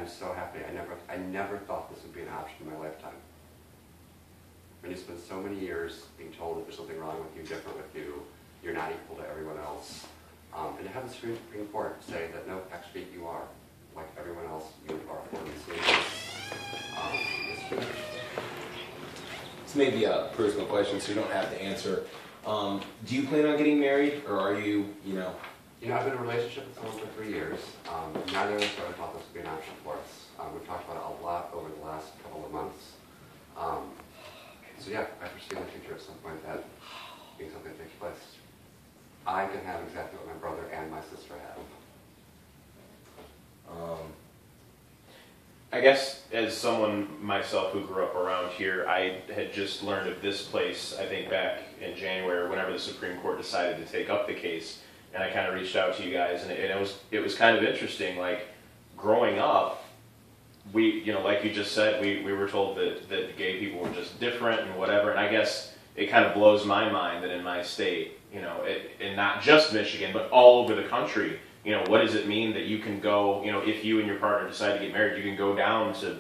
I'm so happy. I never thought this would be an option in my lifetime. When you spend so many years being told that there's something wrong with you, different with you, you're not equal to everyone else. And to have the Supreme Court say that no, actually you are, like everyone else, you are for the same. It's huge. This may be a personal question, so you don't have to answer. Do you plan on getting married, or are you, You know, I've been in a relationship with someone for 3 years. Neither of us ever thought this would be an option for us. We've talked about it a lot over the last couple of months. So yeah, I foresee in the future at some point that being something takes place. I can have exactly what my brother and my sister have. I guess as someone myself who grew up around here, I had just learned of this place, I think back in January, whenever the Supreme Court decided to take up the case, and I kind of reached out to you guys, and it was kind of interesting. Like, growing up, we, like you just said, we were told that the gay people were just different and whatever, and I guess it kind of blows my mind that in my state, and not just Michigan, but all over the country, what does it mean that you can go, if you and your partner decide to get married, you can go down to,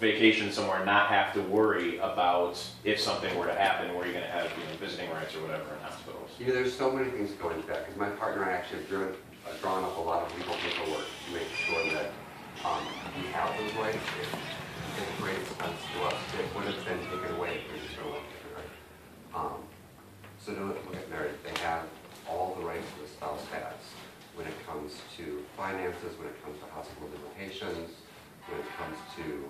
vacation somewhere and not have to worry about if something were to happen, where you're going to have, visiting rights or whatever in hospitals. There's so many things go into that, because my partner and I actually have drawn up a lot of legal paperwork to make sure that we have those rights. It's a great expense to us. It would have been taken away if we just don't want to take it right. So to get married, they have all the rights that a spouse has when it comes to finances, when it comes to hospital visitations, when it comes to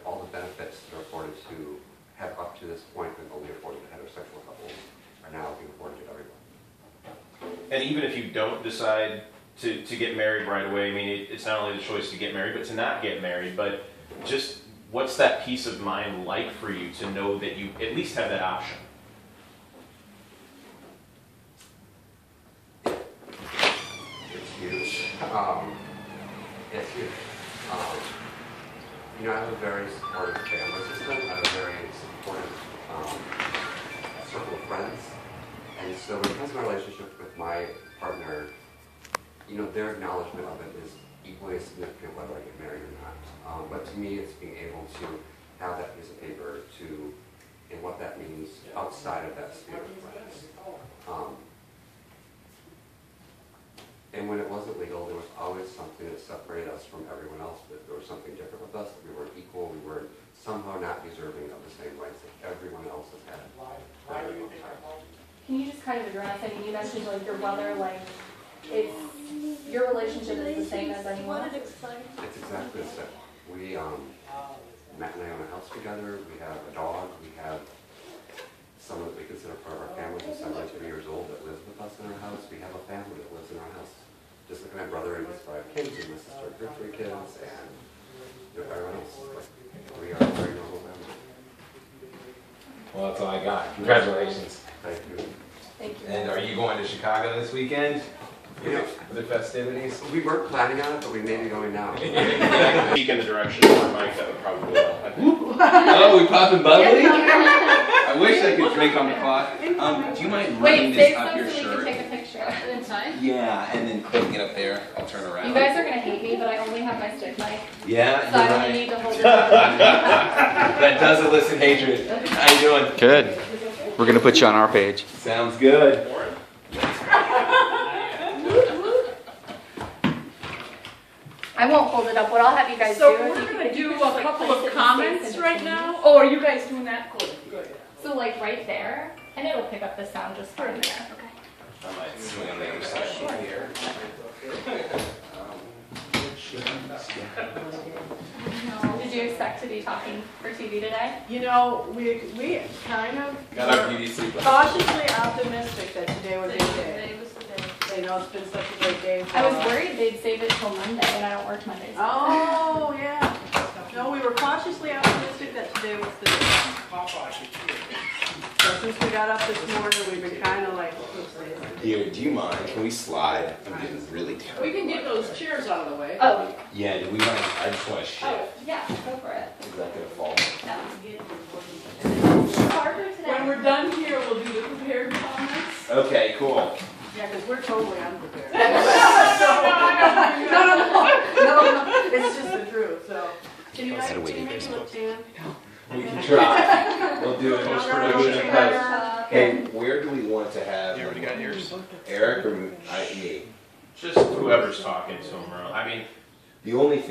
all the benefits that are afforded to have up to this point been only afforded to heterosexual couples are now being afforded to everyone. And even if you don't decide to get married right away, I mean, it's not only the choice to get married, but to not get married, but just what's that peace of mind like for you to know that you at least have that option? It's huge. It's huge. I have a very supportive family system. I have a very supportive circle of friends. And so when it comes to my relationship with my partner, their acknowledgement of it is equally as significant whether I get married or not. But to me, it's being able to have that piece of paper and what that means outside of that sphere of friends. And when it wasn't legal, there was always something that separated us from everyone else. That there was something different with us, that we weren't equal, we were somehow not deserving of the same rights that everyone else has had. Can you just kind of address, you mentioned your brother, it's, your relationship is the same as anyone else's? It's exactly the same. We, Matt and I own a house together, we have a dog, we have someone that we consider part of our family who's 73 years old that lives with us in our house. We have a family that lives in our house. Just like my brother and his 5 kids, and my sister and her 3 kids, and everyone else. We are a very normal family. Well, that's all I got. Congratulations. Thank you. Thank you. And are you going to Chicago this weekend? For the festivities? We weren't planning on it, but we may be going now. Speak in the direction of Mike, that would probably help. Oh, we popping bubbly? I wish I could drink on the clock. Do you mind running this up your so shirt? we can take a picture inside. Yeah, and then clipping it up there. I'll turn around. You guys are going to hate me, but I only have my stick mic. Yeah, So you're I right. only need to hold it up. That does elicit hatred. How you doing? Good. We're going to put you on our page. Sounds good. I won't hold it up. What I'll have you guys So do we're is going to do a just, couple place of it in comments space right in now. between. Oh, are you guys doing that? Good. So right there, and it'll pick up the sound just fine there. Okay. I might swing on the other side here. Did you expect to be talking for TV today? We kind of Got our beauty sleep. cautiously optimistic that today would be the day. It's been such a great day. I was worried they'd save it till Monday, and I don't work Mondays. Oh, yeah. No, we were cautiously optimistic that today was the day. So since we got up this morning, we've been kind of like, Here, do you mind? Can we slide? I'm getting really tired. we can get those chairs out of the way. Oh, Yeah, do we mind? I just want to shift. yeah, go for it. Is that going to fall? Harder today. When we're done here, we'll do the prepared comments. Okay, cool. Yeah, because we're totally unprepared. No. No. It's just the truth. gotta wait. Make it look tan. We can try. We'll do it. We'll do it in post. Hey, where do we want to have? You already got yours. Eric or me? Just whoever's talking to him, bro. I mean, The only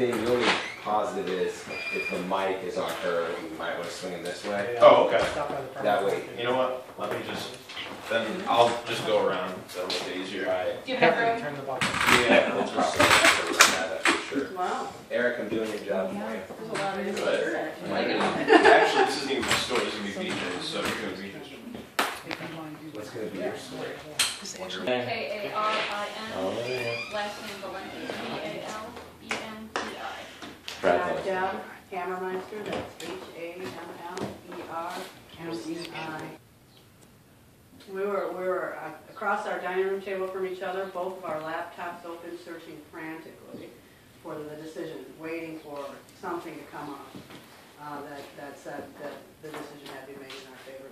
positive is if the mic is on her, you might want to swing it this way. oh, okay. That way. You know what? Let me then I'll just go around. That'll make it easier. Do you have room? Yeah. We'll probably have to run that up for sure. Wow, Eric, I'm doing your job for you. there's a lot of But- here. Actually, this isn't even my story. This is going to be BJ's, so you're going to be just. What's going to be your story? K-A-R-I-N, Oh, yeah. last name Valenti, V-A-L-E-N-T-I. Brad, Deb Hammermeister, that's Hammermei. We were across our dining room table from each other, both of our laptops open, searching frantically for the decision, waiting for something to come up that said that the decision had to be made in our favor.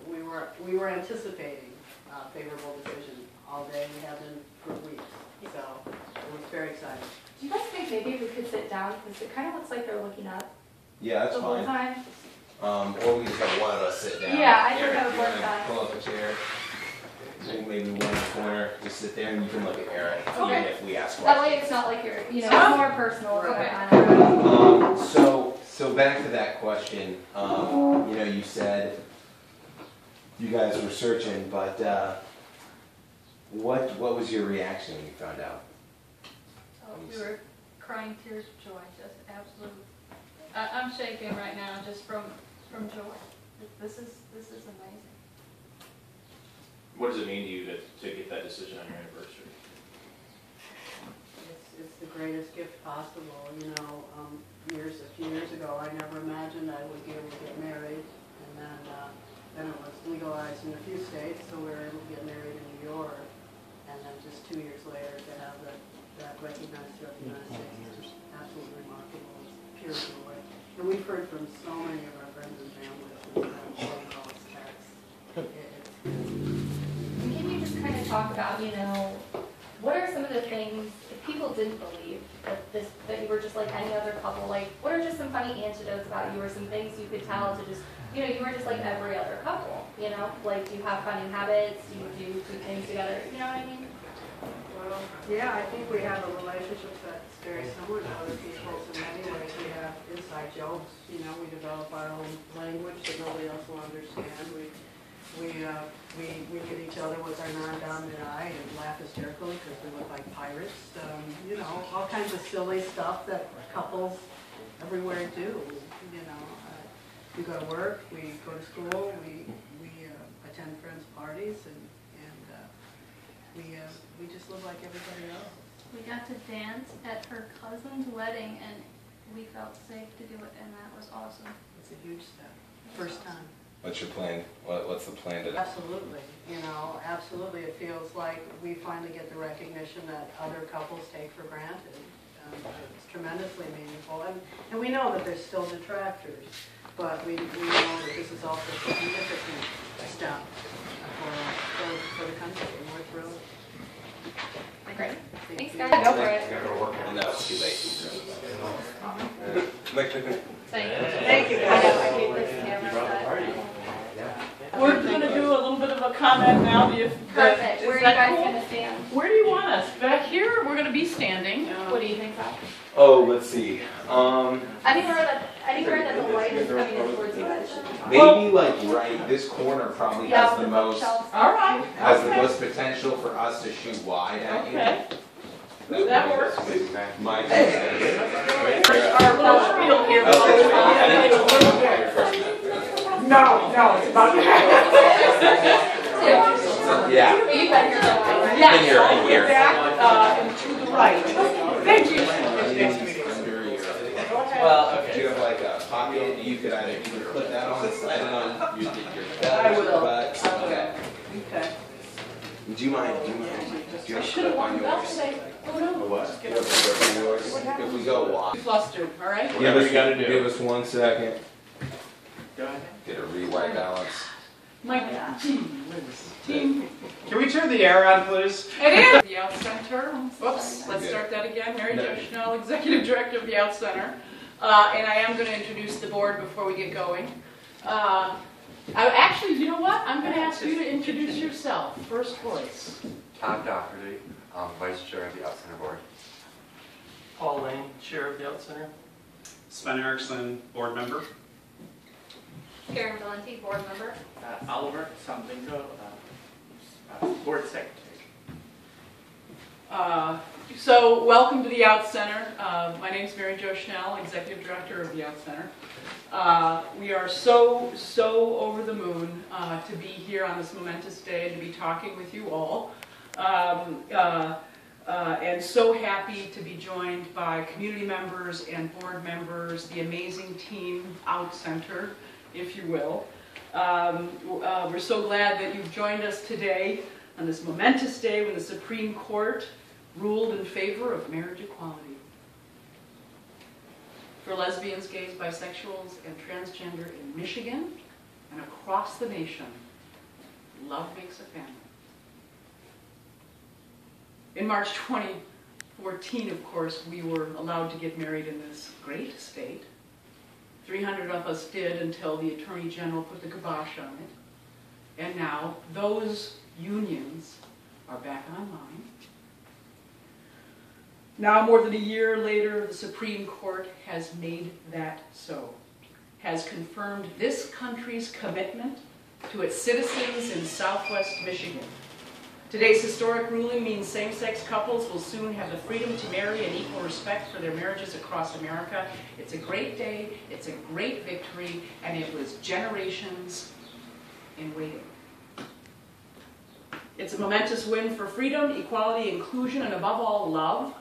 We were anticipating a favorable decision all day. We have been for weeks, so it was very exciting. Do you guys think maybe we could sit down, because it kind of looks like they're looking up Yeah, that's the whole fine. time? Or we just have one of us sit down. Yeah, I think Eric, that would you work wanna best. Pull up a chair. Maybe one in the corner, just sit there and you can look at Eric, even Okay. if we ask That way questions. it's not like you're, it's Oh. more personal. Right. So back to that question, you said you guys were searching, but, what was your reaction when you found out? Oh, we were crying tears of joy, just absolute. I'm shaking right now just from joy. This is amazing. What does it mean to you to get that decision on your anniversary? It's the greatest gift possible. A few years ago, I never imagined I would be able to get married, and then it was legalized in a few states, so we were able to get married in New York, and then just 2 years later to have that recognized throughout the United States is absolutely remarkable. It's pure joy. And we've heard from so many of our friends and families, phone calls, texts. Can you just kind of talk about, what are some of the things that people didn't believe that you were just like any other couple? Like, what are just some funny anecdotes about you, or some things you could tell to just, you were just like every other couple, Like, do you have funny habits? Do you do things together? You know what I mean? Well, yeah, I think we have a relationship that's very similar to other people's in many ways. We have inside jokes, we develop our own language that nobody else will understand. We look at each other with our non-dominant eye and laugh hysterically because we look like pirates. All kinds of silly stuff that couples everywhere do. We go to work, we go to school, we attend friends' parties, and we just live like everybody else. We got to dance at her cousin's wedding, and we felt safe to do it, and that was awesome. It's a huge step. First time. What's your plan? What's the plan today? Absolutely. Absolutely. It feels like we finally get the recognition that other couples take for granted. It's tremendously meaningful. And we know that there's still detractors, but we know that this is also a significant step for the country, and we're thrilled. Great. Thank Thanks, you. guys. Go for it. No, it's too late. Thank you. I know, I hate this camera, We're going to do a little bit of a comment now. Perfect. Where are you that guys cool? going to stand? Where do you want us? Back here? We're going to be standing. What do you think, Zach? Oh, let's see. Anywhere that the light is coming in towards you guys should be fine. Maybe like right, this corner probably Yeah, has the with most, bookshelves. All right. has the Okay. most potential for us to shoot wide at you. Okay. That works. My Our little spiel here. No, it's about Yeah. You've been here a while, right? Been here a year. Back and to the right. Thank you. Well, do you have like a pocket? You could either clip that on, slide it on your belt, I or your will. butt. Okay. Okay. Do you mind? Do you have a clip on yours? Oh, no. What? Do you have a clip on yours? If we go wide. Flustered, all right? Whatever you gotta do. Give us 1 second. Go ahead. Get a re-white balance. My team. Can we turn the air on, please? It is the OutCenter. Whoops, let's Good. start that again. Mary No. Jo Schnell, Executive Director of the OutCenter. And I am going to introduce the board before we get going. Actually, you know what? I'm going to ask you to introduce yourself. First voice. Todd Doherty, Vice Chair of the OutCenter Board. Paul Lane, Chair of the OutCenter. Sven Erickson, Board Member. Karen Valenti, board member. Oliver Sambingo, Board Secretary. So welcome to the OutCenter. My name is Mary Jo Schnell, Executive Director of the OutCenter. We are so over the moon to be here on this momentous day and to be talking with you all. And so happy to be joined by community members and board members, the amazing team OutCenter, if you will. We're so glad that you've joined us today on this momentous day when the Supreme Court ruled in favor of marriage equality for lesbians, gays, bisexuals, and transgender in Michigan and across the nation. Love makes a family. In March 2014, of course, we were allowed to get married in this great state. 300 of us did until the Attorney General put the kibosh on it. And now those unions are back online. Now, more than a year later, the Supreme Court has made that so, has confirmed this country's commitment to its citizens in Southwest Michigan. Today's historic ruling means same-sex couples will soon have the freedom to marry and equal respect for their marriages across America. It's a great day, it's a great victory, and it was generations in waiting. It's a momentous win for freedom, equality, inclusion, and above all, love.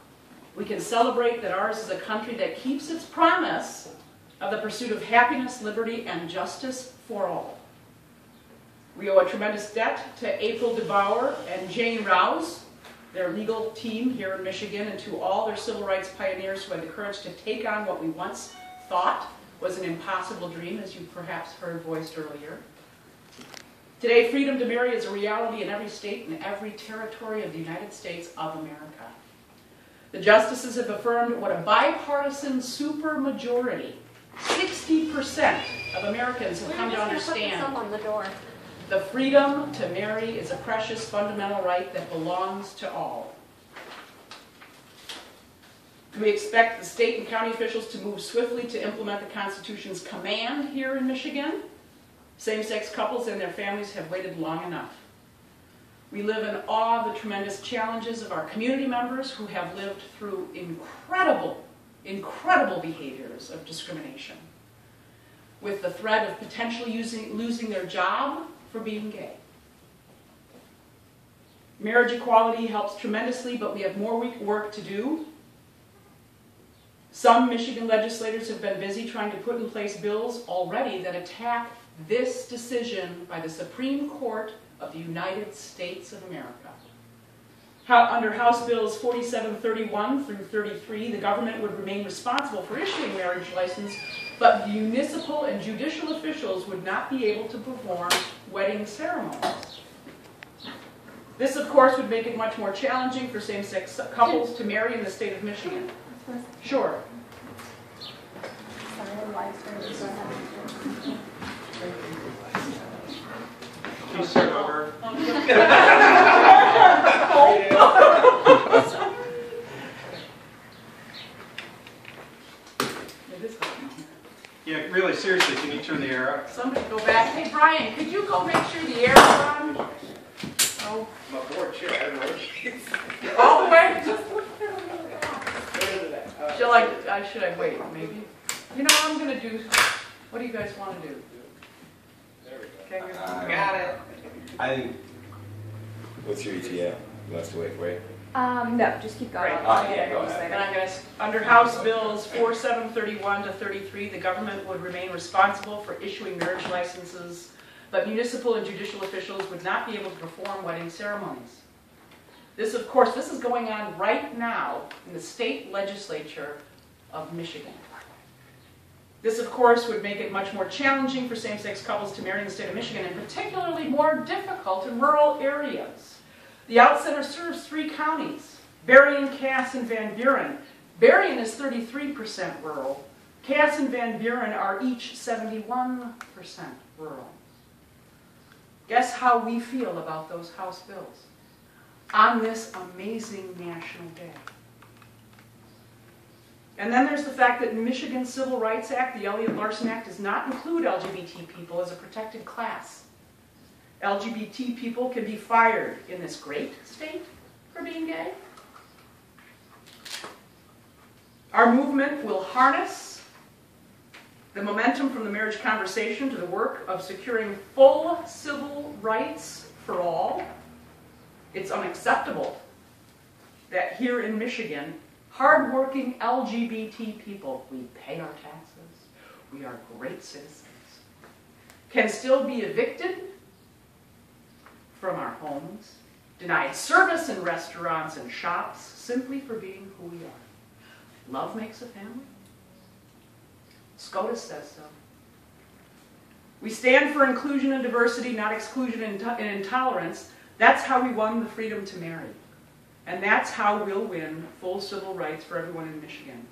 We can celebrate that ours is a country that keeps its promise of the pursuit of happiness, liberty, and justice for all. We owe a tremendous debt to April DeBauer and Jane Rouse, their legal team here in Michigan, and to all their civil rights pioneers who had the courage to take on what we once thought was an impossible dream, as you perhaps heard voiced earlier. Today, freedom to marry is a reality in every state and every territory of the United States of America. The justices have affirmed what a bipartisan supermajority, 60% of Americans have come to understand. On the door. The freedom to marry is a precious fundamental right that belongs to all. We expect the state and county officials to move swiftly to implement the Constitution's command here in Michigan. Same-sex couples and their families have waited long enough. We live in awe of the tremendous challenges of our community members who have lived through incredible behaviors of discrimination, with the threat of potentially losing their job for being gay. Marriage equality helps tremendously, but we have more work to do. Some Michigan legislators have been busy trying to put in place bills already that attack this decision by the Supreme Court of the United States of America. Under House Bills 4731 through 33, the government would remain responsible for issuing marriage license, but municipal and judicial officials would not be able to perform wedding ceremonies. This, of course, would make it much more challenging for same-sex couples to marry in the state of Michigan. Sure. Please start over. Yeah, really, seriously, can you turn the air up? Somebody go back. Hey, Brian, could you go make sure the air is on? Oh. My board chair, I don't know. All the way? Should I wait, maybe? You know, I'm going to do, what do you guys want to do? There we go. Okay, Got it. I think, what's your ETA? You want us to wait for you? No, just keep going. Great. I'll get Yeah, go everything ahead. And I'm going to, under House Bills 4731 to 33, the government would remain responsible for issuing marriage licenses, but municipal and judicial officials would not be able to perform wedding ceremonies. This, of course, this is going on right now in the state legislature of Michigan. This, of course, would make it much more challenging for same-sex couples to marry in the state of Michigan, and particularly more difficult in rural areas. The OutCenter serves 3 counties, Berrien, Cass, and Van Buren. Berrien is 33% rural. Cass and Van Buren are each 71% rural. Guess how we feel about those House bills on this amazing National Day. And then there's the fact that in Michigan's Civil Rights Act, the Elliott-Larsen Act, does not include LGBT people as a protected class. LGBT people can be fired in this great state for being gay. Our movement will harness the momentum from the marriage conversation to the work of securing full civil rights for all. It's unacceptable that here in Michigan, hardworking LGBT people, we pay our taxes, we are great citizens, can still be evicted from our homes, denied service in restaurants and shops simply for being who we are. Love makes a family. SCOTUS says so. We stand for inclusion and diversity, not exclusion and intolerance. That's how we won the freedom to marry. And that's how we'll win full civil rights for everyone in Michigan.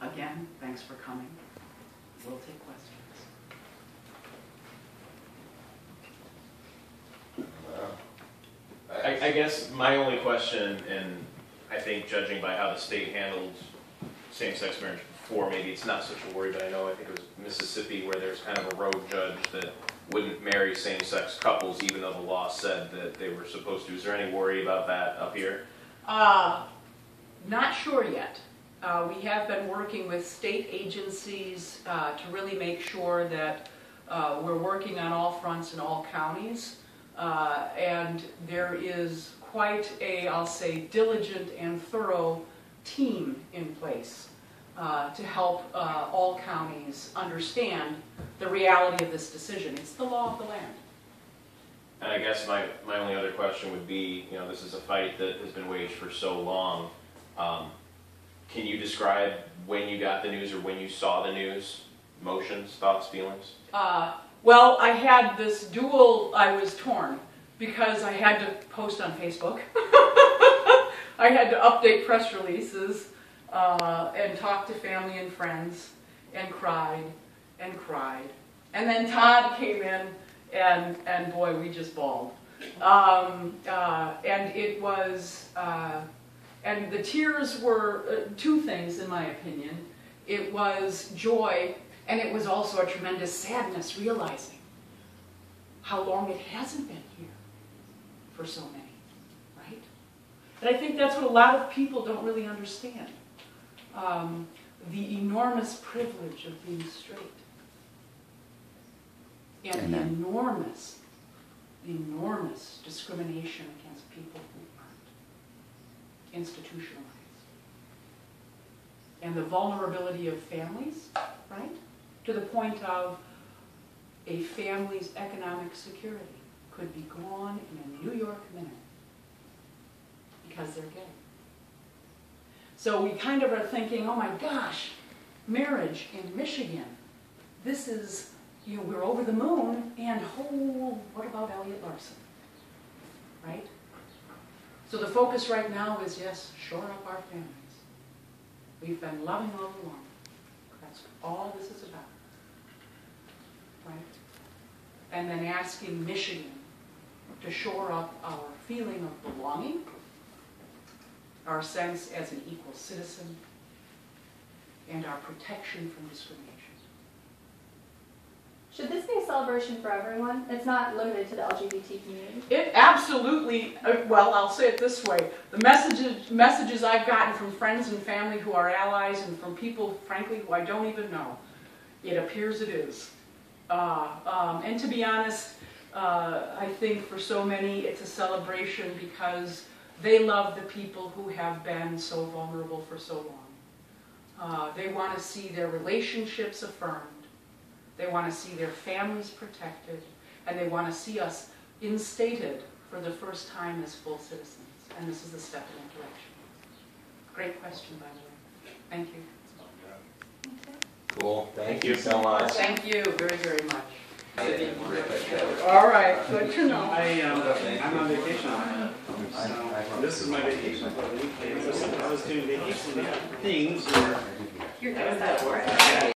Again, thanks for coming. We'll take questions. I guess my only question, and I think judging by how the state handled same-sex marriage before, maybe it's not such a worry, but I think it was Mississippi where there's kind of a rogue judge that wouldn't marry same-sex couples even though the law said that they were supposed to. Is there any worry about that up here? Not sure yet. We have been working with state agencies to really make sure that we're working on all fronts in all counties. And there is quite a, I'll say, diligent and thorough team in place to help all counties understand the reality of this decision. It's the law of the land. And I guess my only other question would be, this is a fight that has been waged for so long. Can you describe when you got the news or when you saw the news? Emotions, thoughts, feelings? Well, I had this dual, I was torn because I had to post on Facebook. I had to update press releases and talk to family and friends and cried and cried. And then Todd came in and boy, we just bawled. And it was, and the tears were two things in my opinion. It was joy, and it was also a tremendous sadness realizing how long it hasn't been here for so many, right? And I think that's what a lot of people don't really understand. The enormous privilege of being straight. And the enormous discrimination against people who aren't institutionalized. And the vulnerability of families, right? To the point of a family's economic security could be gone in a New York minute because they're gay. So we kind of are thinking, oh my gosh, marriage in Michigan, this is, we're over the moon, and oh, what about Elliott-Larsen, right? So the focus right now is, yes, shore up our families. We've been loving all along. That's all this is about, right? And then asking Michigan to shore up our feeling of belonging, our sense as an equal citizen, and our protection from discrimination. Should this be a celebration for everyone? It's not limited to the LGBT community. It absolutely, well, I'll say it this way. The messages I've gotten from friends and family who are allies and from people, frankly, who I don't even know, it appears it is. And to be honest, I think for so many it's a celebration because they love the people who have been so vulnerable for so long. They want to see their relationships affirmed. They want to see their families protected, and they want to see us instated for the first time as full citizens. And this is a step in that direction. Great question, by the way. Thank you. Cool. Thank you so much. Thank you very, very much. All right, good to know. I'm on vacation. So this is my vacation for the weekend. I was doing vacation things. You're How does good. that work?